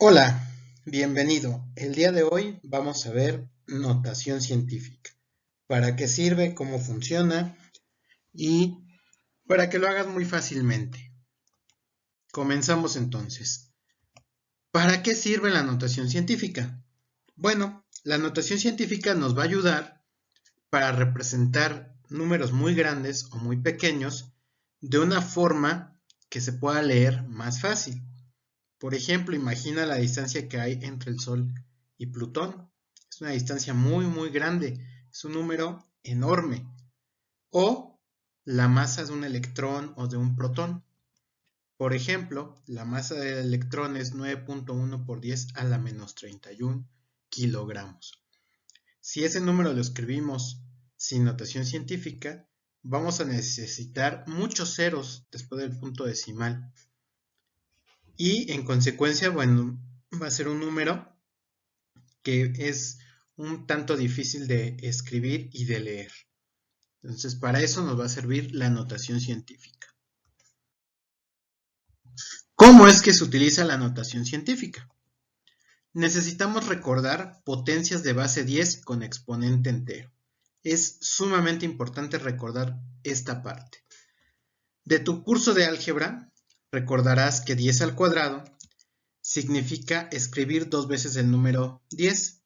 Hola, bienvenido. El día de hoy vamos a ver notación científica. ¿Para qué sirve? ¿Cómo funciona? Y para que lo hagas muy fácilmente. Comenzamos entonces. ¿Para qué sirve la notación científica? Bueno, la notación científica nos va a ayudar para representar números muy grandes o muy pequeños de una forma que se pueda leer más fácil. Por ejemplo, imagina la distancia que hay entre el Sol y Plutón. Es una distancia muy grande, es un número enorme. O la masa de un electrón o de un protón. Por ejemplo, la masa del electrón es 9.1 por 10 a la menos 31 kilogramos. Si ese número lo escribimos sin notación científica, vamos a necesitar muchos ceros después del punto decimal. Y en consecuencia, bueno, va a ser un número que es un tanto difícil de escribir y de leer. Entonces, para eso nos va a servir la notación científica. ¿Cómo es que se utiliza la notación científica? Necesitamos recordar potencias de base 10 con exponente entero. Es sumamente importante recordar esta parte. De tu curso de álgebra, recordarás que 10 al cuadrado significa escribir dos veces el número 10.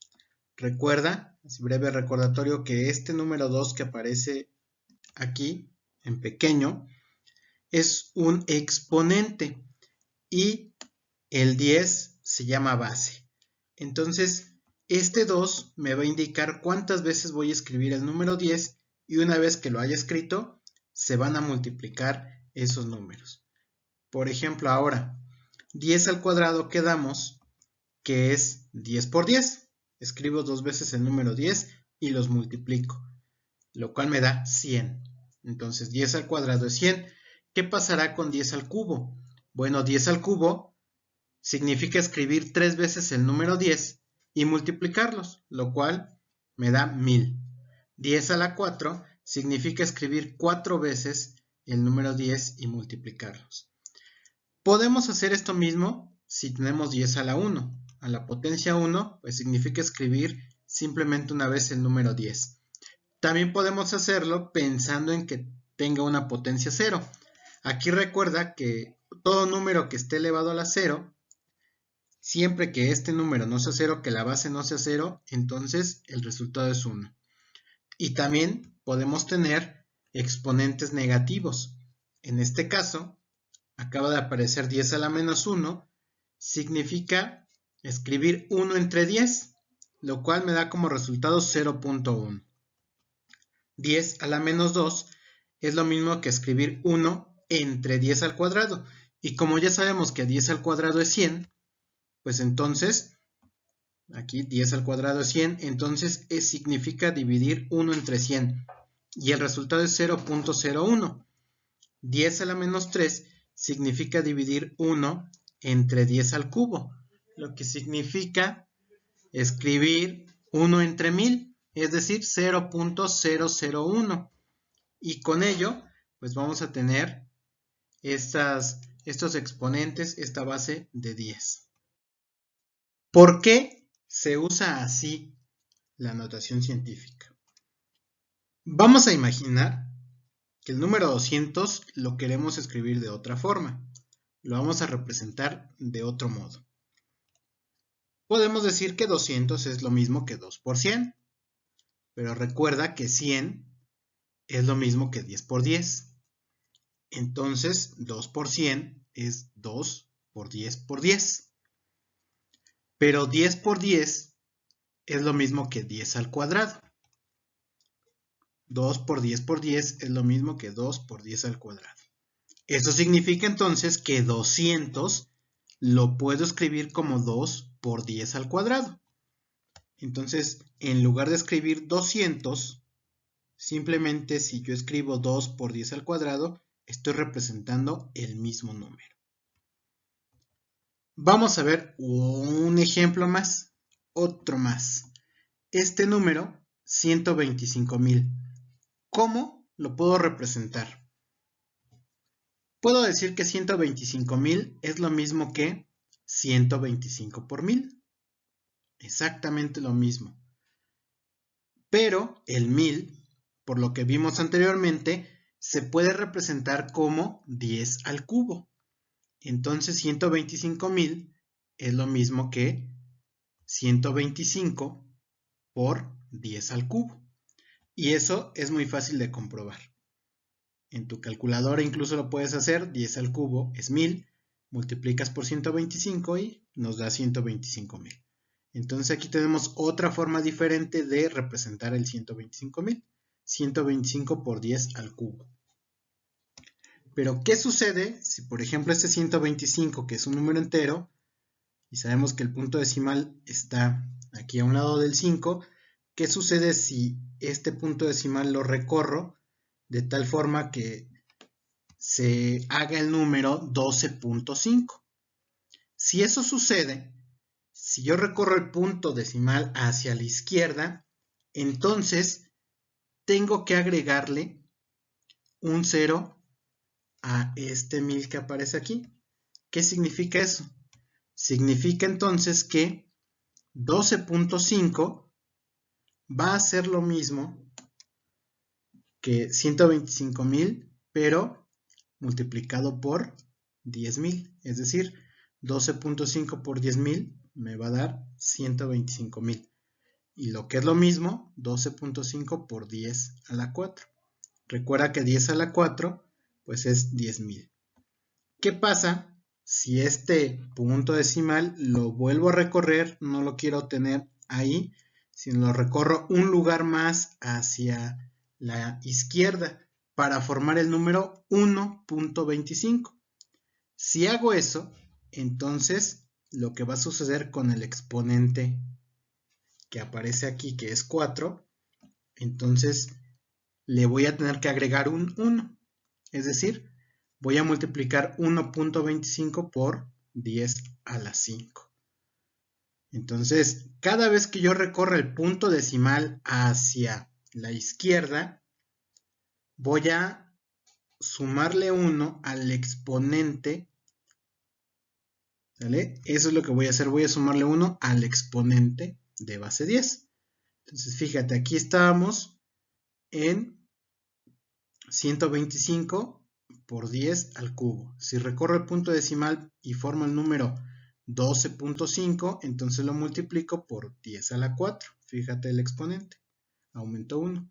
Recuerda, así breve recordatorio, que este número 2 que aparece aquí en pequeño es un exponente y el 10 se llama base. Entonces, este 2 me va a indicar cuántas veces voy a escribir el número 10 y una vez que lo haya escrito, se van a multiplicar esos números. Por ejemplo, ahora, 10 al cuadrado quedamos que es 10 por 10. Escribo dos veces el número 10 y los multiplico, lo cual me da 100. Entonces 10 al cuadrado es 100. ¿Qué pasará con 10 al cubo? Bueno, 10 al cubo significa escribir tres veces el número 10 y multiplicarlos, lo cual me da 1000. 10 a la 4 significa escribir cuatro veces el número 10 y multiplicarlos. Podemos hacer esto mismo si tenemos 10 a la 1. A la potencia 1, pues significa escribir simplemente una vez el número 10. También podemos hacerlo pensando en que tenga una potencia 0. Aquí recuerda que todo número que esté elevado a la 0, siempre que este número no sea 0, que la base no sea 0, entonces el resultado es 1. Y también podemos tener exponentes negativos. En este caso, acaba de aparecer 10 a la menos 1, significa escribir 1 entre 10, lo cual me da como resultado 0.1. 10 a la menos 2 es lo mismo que escribir 1 entre 10 al cuadrado. Y como ya sabemos que 10 al cuadrado es 100, pues entonces, aquí 10 al cuadrado es 100, entonces significa dividir 1 entre 100. Y el resultado es 0.01. 10 a la menos 3 significa dividir 1 entre 10 al cubo, lo que significa escribir 1 entre 1000, es decir, 0.001. Y con ello, pues vamos a tener estos exponentes, esta base de 10. ¿Por qué se usa así la notación científica? Vamos a imaginar que el número 200 lo queremos escribir de otra forma. Lo vamos a representar de otro modo. Podemos decir que 200 es lo mismo que 2 por 100, pero recuerda que 100 es lo mismo que 10 por 10. Entonces, 2 por 100 es 2 por 10 por 10. Pero 10 por 10 es lo mismo que 10 al cuadrado. 2 por 10 por 10 es lo mismo que 2 por 10 al cuadrado. Eso significa entonces que 200 lo puedo escribir como 2 por 10 al cuadrado. Entonces, en lugar de escribir 200, simplemente si yo escribo 2 por 10 al cuadrado, estoy representando el mismo número. Vamos a ver un ejemplo más, otro más. Este número, 125,000, ¿cómo lo puedo representar? Puedo decir que 125,000 es lo mismo que 125 por 1000. Exactamente lo mismo. Pero el 1000, por lo que vimos anteriormente, se puede representar como 10 al cubo. Entonces 125.000 es lo mismo que 125 por 10 al cubo. Y eso es muy fácil de comprobar. En tu calculadora incluso lo puedes hacer. 10 al cubo es 1000, multiplicas por 125 y nos da 125.000. Entonces aquí tenemos otra forma diferente de representar el 125.000. 125 por 10 al cubo. Pero ¿qué sucede si, por ejemplo, este 125, que es un número entero, y sabemos que el punto decimal está aquí a un lado del 5, ¿qué sucede si este punto decimal lo recorro de tal forma que se haga el número 12.5? Si eso sucede, si yo recorro el punto decimal hacia la izquierda, entonces tengo que agregarle un 0 a este 1000 que aparece aquí. ¿Qué significa eso? Significa entonces que 12.5 va a ser lo mismo que 125.000, pero multiplicado por 10.000. Es decir, 12.5 por 10.000 me va a dar 125.000. Y lo que es lo mismo, 12.5 por 10 a la 4. Recuerda que 10 a la 4 pues es 10.000. ¿Qué pasa si este punto decimal lo vuelvo a recorrer? No lo quiero tener ahí, sino lo recorro un lugar más hacia la izquierda para formar el número 1.25. Si hago eso, entonces lo que va a suceder con el exponente que aparece aquí, que es 4, entonces le voy a tener que agregar un 1. Es decir, voy a multiplicar 1.25 por 10 a la 5. Entonces, cada vez que yo recorra el punto decimal hacia la izquierda, voy a sumarle 1 al exponente, ¿vale? Eso es lo que voy a hacer, voy a sumarle 1 al exponente de base 10. Entonces, fíjate, aquí estábamos en 125 por 10 al cubo. Si recorro el punto decimal y formo el número 12.5, entonces lo multiplico por 10 a la 4. Fíjate el exponente, aumentó 1.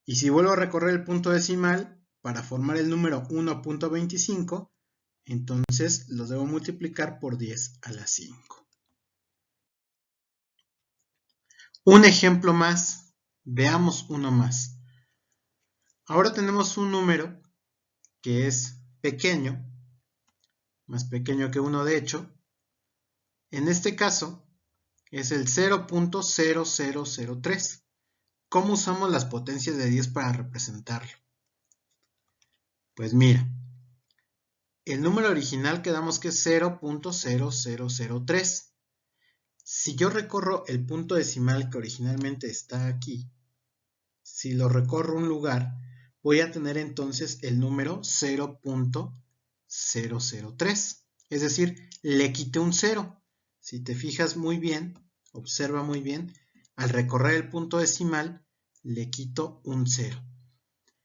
Y si vuelvo a recorrer el punto decimal para formar el número 1.25, entonces lo debo multiplicar por 10 a la 5. Un ejemplo más, veamos uno más. Ahora tenemos un número que es pequeño, más pequeño que 1 de hecho. En este caso es el 0.0003. ¿Cómo usamos las potencias de 10 para representarlo? Pues mira, el número original quedamos que es 0.0003. Si yo recorro el punto decimal que originalmente está aquí, si lo recorro un lugar, voy a tener entonces el número 0.003. Es decir, le quité un 0. Si te fijas muy bien, observa muy bien, al recorrer el punto decimal, le quito un 0.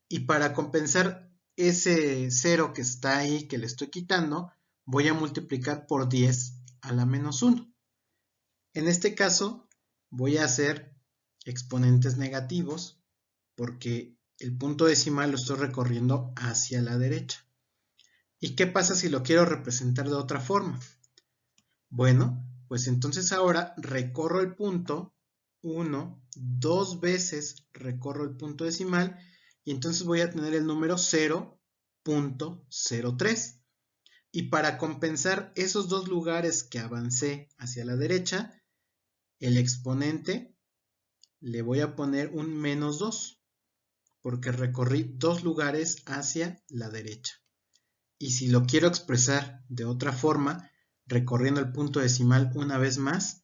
Y para compensar ese 0 que está ahí, que le estoy quitando, voy a multiplicar por 10 a la menos 1. En este caso, voy a hacer exponentes negativos porque el punto decimal lo estoy recorriendo hacia la derecha. ¿Y qué pasa si lo quiero representar de otra forma? Bueno, pues entonces ahora recorro el punto 1, 2 veces recorro el punto decimal y entonces voy a tener el número 0.03. Y para compensar esos dos lugares que avancé hacia la derecha, el exponente le voy a poner un menos 2, porque recorrí dos lugares hacia la derecha. Y si lo quiero expresar de otra forma, recorriendo el punto decimal una vez más,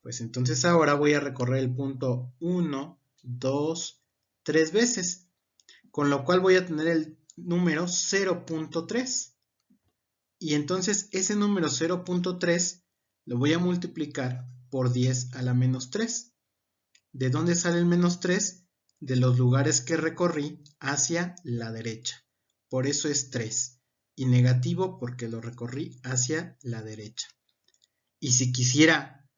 pues entonces ahora voy a recorrer el punto 1, 2, 3 veces, con lo cual voy a tener el número 0.3. Y entonces ese número 0.3 lo voy a multiplicar por 10 a la menos 3. ¿De dónde sale el menos 3? De los lugares que recorrí hacia la derecha. Por eso es 3. Y negativo porque lo recorrí hacia la derecha. Y si quisiera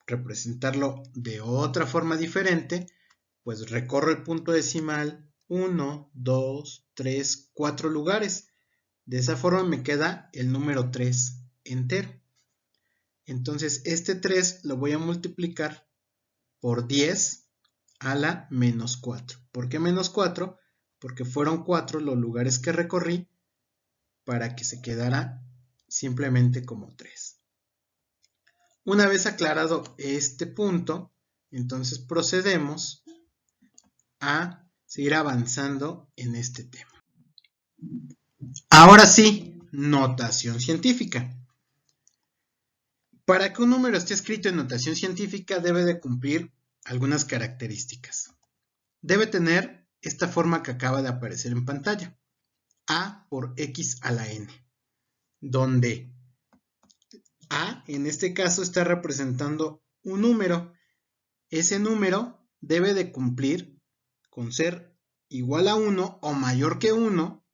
representarlo de otra forma diferente, pues recorro el punto decimal 1, 2, 3, 4 lugares. De esa forma me queda el número 3 entero. Entonces este 3 lo voy a multiplicar por 10 a la menos 4. ¿Por qué menos 4? Porque fueron 4 los lugares que recorrí para que se quedara simplemente como 3. Una vez aclarado este punto, entonces procedemos a seguir avanzando en este tema. Ahora sí, notación científica. Para que un número esté escrito en notación científica debe de cumplir algunas características. Debe tener esta forma que acaba de aparecer en pantalla, a por x a la n, donde a en este caso está representando un número. Ese número debe de cumplir con ser igual a 1 o mayor que 1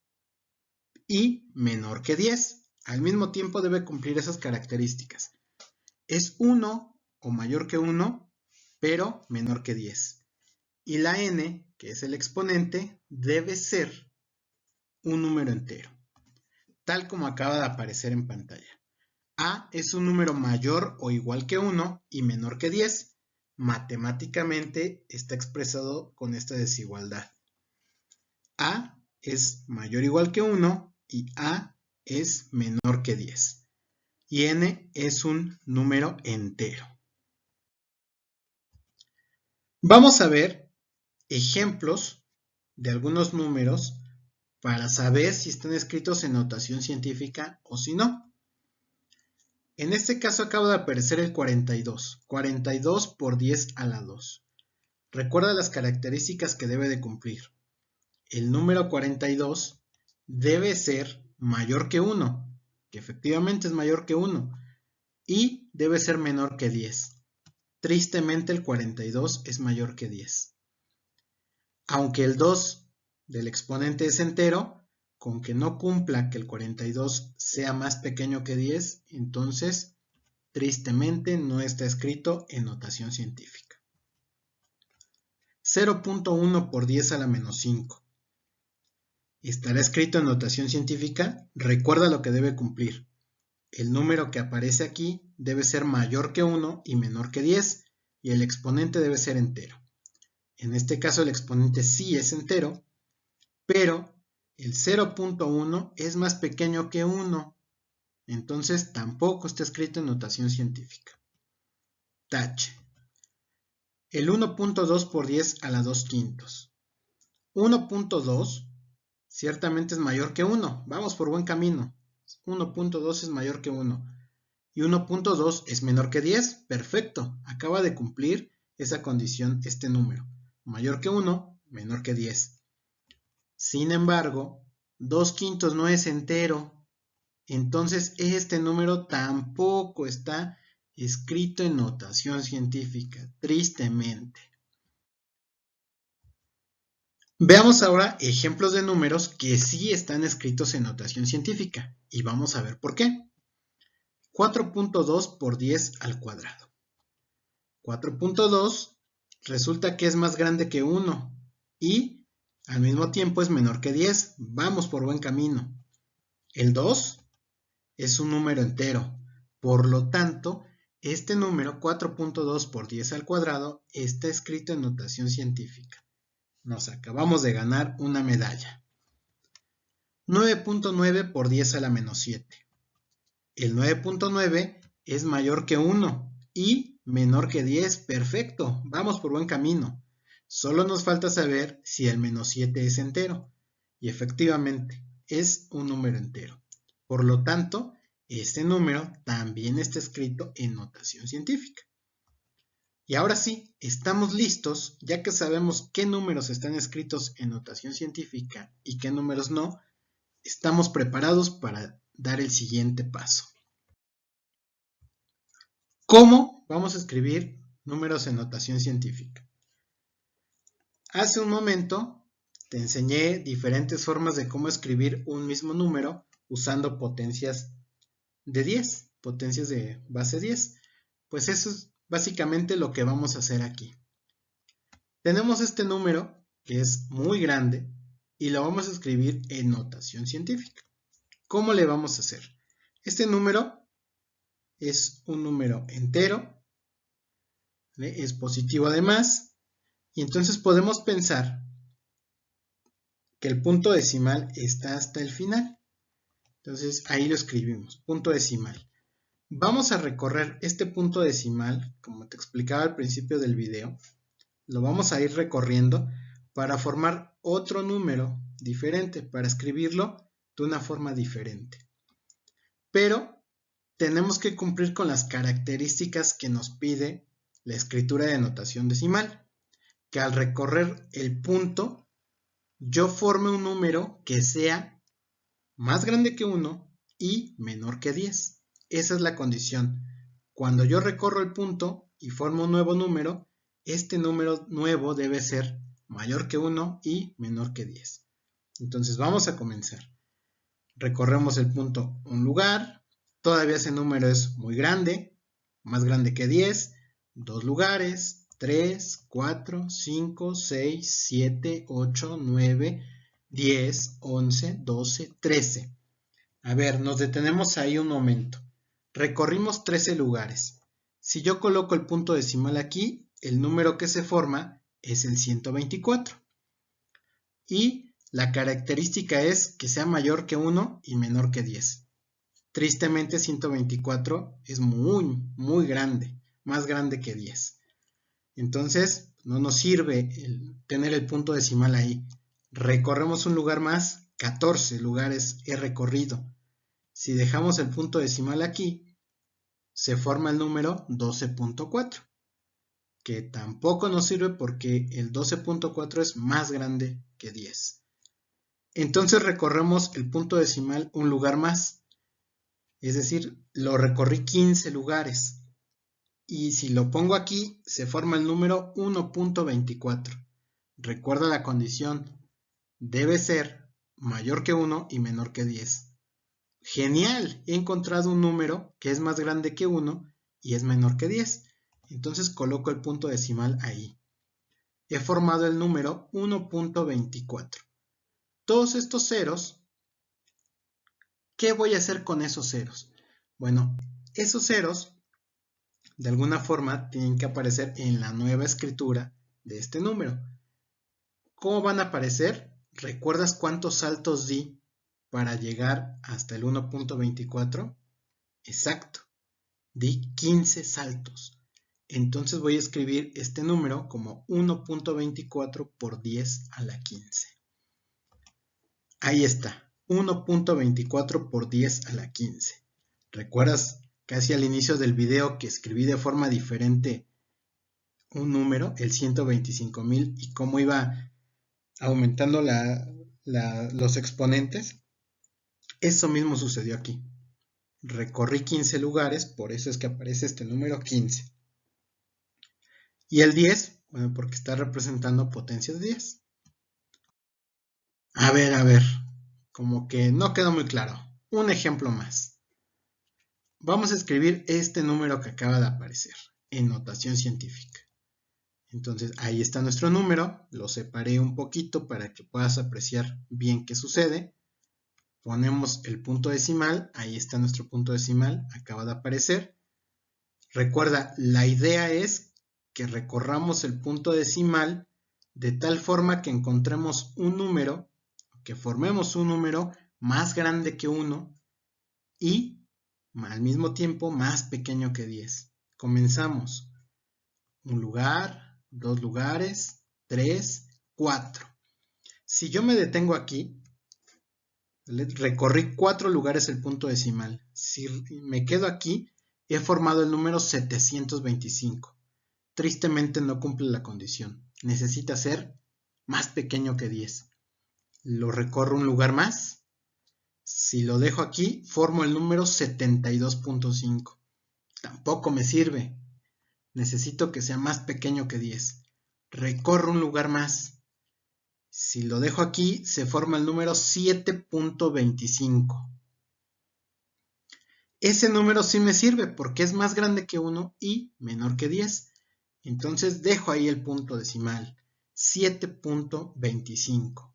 y menor que 10. Al mismo tiempo debe cumplir esas características. Es 1 o mayor que 1, pero menor que 10. Y la n, que es el exponente, debe ser un número entero, tal como acaba de aparecer en pantalla. A es un número mayor o igual que 1 y menor que 10. Matemáticamente está expresado con esta desigualdad. A es mayor o igual que 1 y A es menor que 10. Y n es un número entero. Vamos a ver ejemplos de algunos números para saber si están escritos en notación científica o si no. En este caso acaba de aparecer el 42. 42 por 10 a la 2. Recuerda las características que debe de cumplir. El número 42 debe ser mayor que 1, que efectivamente es mayor que 1, y debe ser menor que 10. Tristemente el 42 es mayor que 10. Aunque el 2 del exponente es entero, con que no cumpla que el 42 sea más pequeño que 10, entonces tristemente no está escrito en notación científica. 0.1 por 10 a la menos 5. ¿Estará escrito en notación científica? Recuerda lo que debe cumplir. El número que aparece aquí debe ser mayor que 1 y menor que 10, y el exponente debe ser entero. En este caso el exponente sí es entero, pero el 0.1 es más pequeño que 1, entonces tampoco está escrito en notación científica. Tache. El 1.2 por 10 a la 2 quintos. 1.2 ciertamente es mayor que 1, vamos por buen camino. 1.2 es mayor que 1 y 1.2 es menor que 10, perfecto, acaba de cumplir esa condición este número, mayor que 1, menor que 10. Sin embargo, 2 quintos no es entero, entonces este número tampoco está escrito en notación científica, tristemente. Veamos ahora ejemplos de números que sí están escritos en notación científica y vamos a ver por qué. 4.2 por 10 al cuadrado. 4.2 resulta que es más grande que 1 y al mismo tiempo es menor que 10. Vamos por buen camino. El 2 es un número entero. Por lo tanto, este número 4.2 por 10 al cuadrado está escrito en notación científica. Nos acabamos de ganar una medalla. 9.9 por 10 a la menos 7. El 9.9 es mayor que 1 y menor que 10. Perfecto, vamos por buen camino. Solo nos falta saber si el menos 7 es entero. Y efectivamente, es un número entero. Por lo tanto, este número también está escrito en notación científica. Y ahora sí, estamos listos, ya que sabemos qué números están escritos en notación científica y qué números no, estamos preparados para dar el siguiente paso. ¿Cómo vamos a escribir números en notación científica? Hace un momento te enseñé diferentes formas de cómo escribir un mismo número usando potencias de 10, potencias de base 10. Pues eso es básicamente lo que vamos a hacer aquí. Tenemos este número que es muy grande y lo vamos a escribir en notación científica. ¿Cómo le vamos a hacer? Este número es un número entero, ¿vale? Es positivo además, y entonces podemos pensar que el punto decimal está hasta el final. Entonces ahí lo escribimos, punto decimal. Vamos a recorrer este punto decimal, como te explicaba al principio del video, lo vamos a ir recorriendo para formar otro número diferente, para escribirlo de una forma diferente. Pero tenemos que cumplir con las características que nos pide la escritura de notación decimal, que al recorrer el punto yo forme un número que sea más grande que 1 y menor que 10. Esa es la condición. Cuando yo recorro el punto y formo un nuevo número, este número nuevo debe ser mayor que 1 y menor que 10. Entonces vamos a comenzar. Recorremos el punto un lugar, todavía ese número es muy grande, más grande que 10, 2 lugares, 3, 4, 5, 6, 7, 8, 9, 10, 11, 12, 13. A ver, nos detenemos ahí un momento. Recorrimos 13 lugares. Si yo coloco el punto decimal aquí, el número que se forma es el 124. Y la característica es que sea mayor que 1 y menor que 10. Tristemente 124 es muy grande, más grande que 10. Entonces no nos sirve tener el punto decimal ahí. Recorremos un lugar más, 14 lugares he recorrido. Si dejamos el punto decimal aquí, se forma el número 12.4, que tampoco nos sirve porque el 12.4 es más grande que 10. Entonces recorremos el punto decimal un lugar más, es decir, lo recorrí 15 lugares. Y si lo pongo aquí, se forma el número 1.24. Recuerda la condición, debe ser mayor que 1 y menor que 10. Genial, he encontrado un número que es más grande que 1 y es menor que 10. Entonces coloco el punto decimal ahí. He formado el número 1.24. Todos estos ceros, ¿qué voy a hacer con esos ceros? Bueno, esos ceros de alguna forma tienen que aparecer en la nueva escritura de este número. ¿Cómo van a aparecer? ¿Recuerdas cuántos saltos di para llegar hasta el 1.24? Exacto, di 15 saltos. Entonces voy a escribir este número como 1.24 por 10 a la 15. Ahí está, 1.24 por 10 a la 15. ¿Recuerdas casi al inicio del video que escribí de forma diferente un número, el 125,000, y cómo iba aumentando los exponentes? Eso mismo sucedió aquí. Recorrí 15 lugares, por eso es que aparece este número 15. Y el 10, bueno, porque está representando potencia de 10. A ver, como que no quedó muy claro. Un ejemplo más. Vamos a escribir este número que acaba de aparecer en notación científica. Entonces ahí está nuestro número, lo separé un poquito para que puedas apreciar bien qué sucede. Ponemos el punto decimal, ahí está nuestro punto decimal, acaba de aparecer. Recuerda, la idea es que recorramos el punto decimal de tal forma que encontremos un número, que formemos un número más grande que 1 y al mismo tiempo más pequeño que 10. Comenzamos. Un lugar, 2 lugares, 3, 4. Si yo me detengo aquí, recorrí 4 lugares el punto decimal. Si me quedo aquí, he formado el número 725. Tristemente no cumple la condición. Necesita ser más pequeño que 10. Lo recorro un lugar más. Si lo dejo aquí, formo el número 72.5. Tampoco me sirve. Necesito que sea más pequeño que 10. Recorro un lugar más. Si lo dejo aquí, se forma el número 7.25. Ese número sí me sirve porque es más grande que 1 y menor que 10. Entonces dejo ahí el punto decimal, 7.25.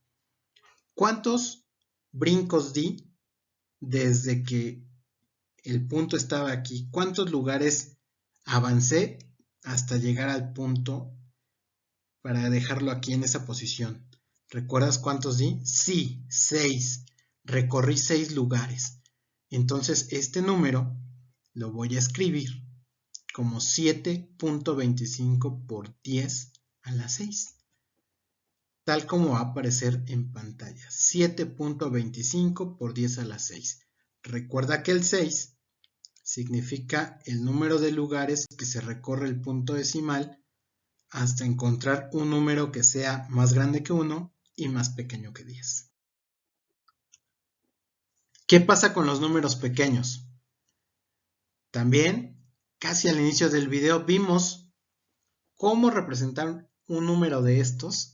¿Cuántos brincos di desde que el punto estaba aquí? ¿Cuántos lugares avancé hasta llegar al punto para dejarlo aquí en esa posición? ¿Recuerdas cuántos di? Sí, 6. Recorrí 6 lugares. Entonces este número lo voy a escribir como 7.25 por 10 a la 6. Tal como va a aparecer en pantalla. 7.25 por 10 a la 6. Recuerda que el 6 significa el número de lugares que se recorre el punto decimal hasta encontrar un número que sea más grande que 1 y más pequeño que 10. ¿Qué pasa con los números pequeños? También, casi al inicio del video, vimos cómo representar un número de estos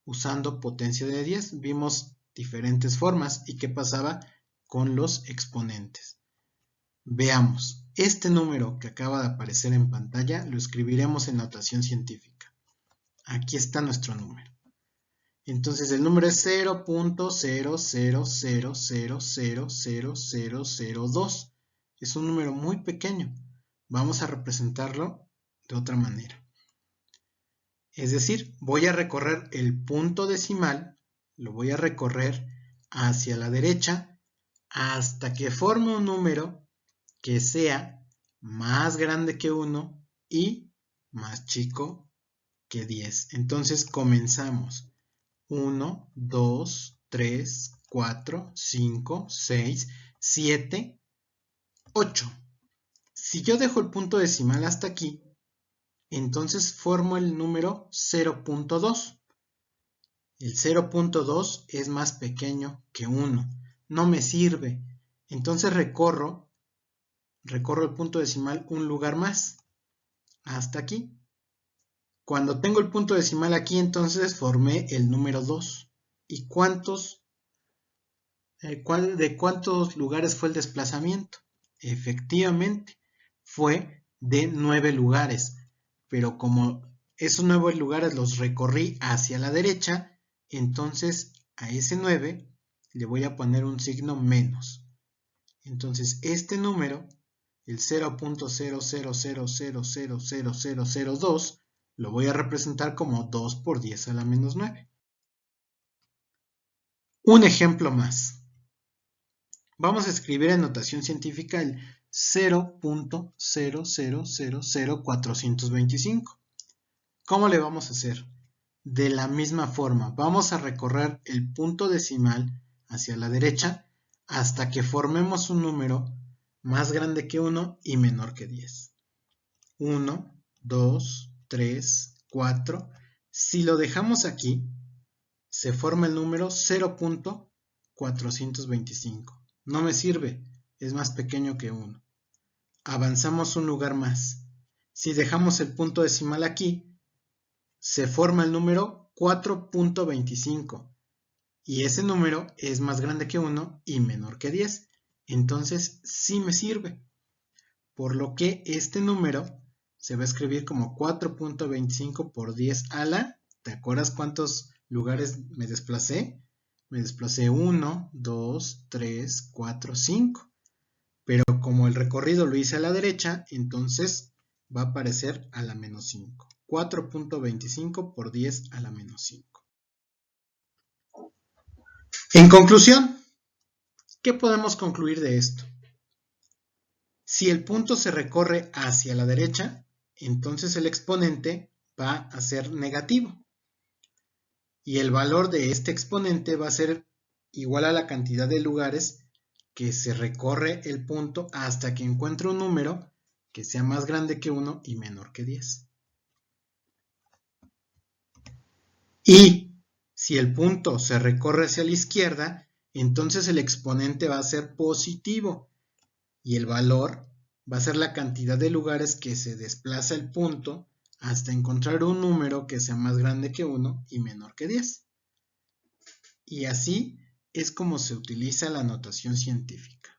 usando potencia de 10. Vimos diferentes formas y qué pasaba con los exponentes. Veamos, este número que acaba de aparecer en pantalla lo escribiremos en notación científica. Aquí está nuestro número. Entonces el número es 0.0000000002. Es un número muy pequeño. Vamos a representarlo de otra manera. Es decir, voy a recorrer el punto decimal, lo voy a recorrer hacia la derecha hasta que forme un número que sea más grande que 1 y más chico que 10. Entonces comenzamos. 1, 2, 3, 4, 5, 6, 7, 8. Si yo dejo el punto decimal hasta aquí, entonces formo el número 0.2. El 0.2 es más pequeño que 1. No me sirve. Entonces recorro el punto decimal un lugar más. Hasta aquí. Cuando tengo el punto decimal aquí, entonces formé el número 2. ¿Y de cuántos lugares fue el desplazamiento? Efectivamente, fue de 9 lugares. Pero como esos 9 lugares los recorrí hacia la derecha, entonces a ese 9 le voy a poner un signo menos. Entonces este número, el 0.00000002, lo voy a representar como 2 por 10 a la menos 9. Un ejemplo más. Vamos a escribir en notación científica el 0.0000425. ¿Cómo le vamos a hacer? De la misma forma, vamos a recorrer el punto decimal hacia la derecha hasta que formemos un número más grande que 1 y menor que 10. 1, 2, 3, 4. Si lo dejamos aquí, se forma el número 0.425. No me sirve, es más pequeño que 1. Avanzamos un lugar más. Si dejamos el punto decimal aquí, se forma el número 4.25 y ese número es más grande que 1 y menor que 10. Entonces sí me sirve. Por lo que este número se va a escribir como 4.25 por 10 a la... ¿Te acuerdas cuántos lugares me desplacé? Me desplacé 1, 2, 3, 4, 5. Pero como el recorrido lo hice a la derecha, entonces va a aparecer a la menos 5. 4.25 por 10 a la menos 5. En conclusión, ¿qué podemos concluir de esto? Si el punto se recorre hacia la derecha, entonces el exponente va a ser negativo. Y el valor de este exponente va a ser igual a la cantidad de lugares que se recorre el punto hasta que encuentre un número que sea más grande que 1 y menor que 10. Y si el punto se recorre hacia la izquierda, entonces el exponente va a ser positivo y el valor va a ser la cantidad de lugares que se desplaza el punto hasta encontrar un número que sea más grande que 1 y menor que 10. Y así es como se utiliza la notación científica.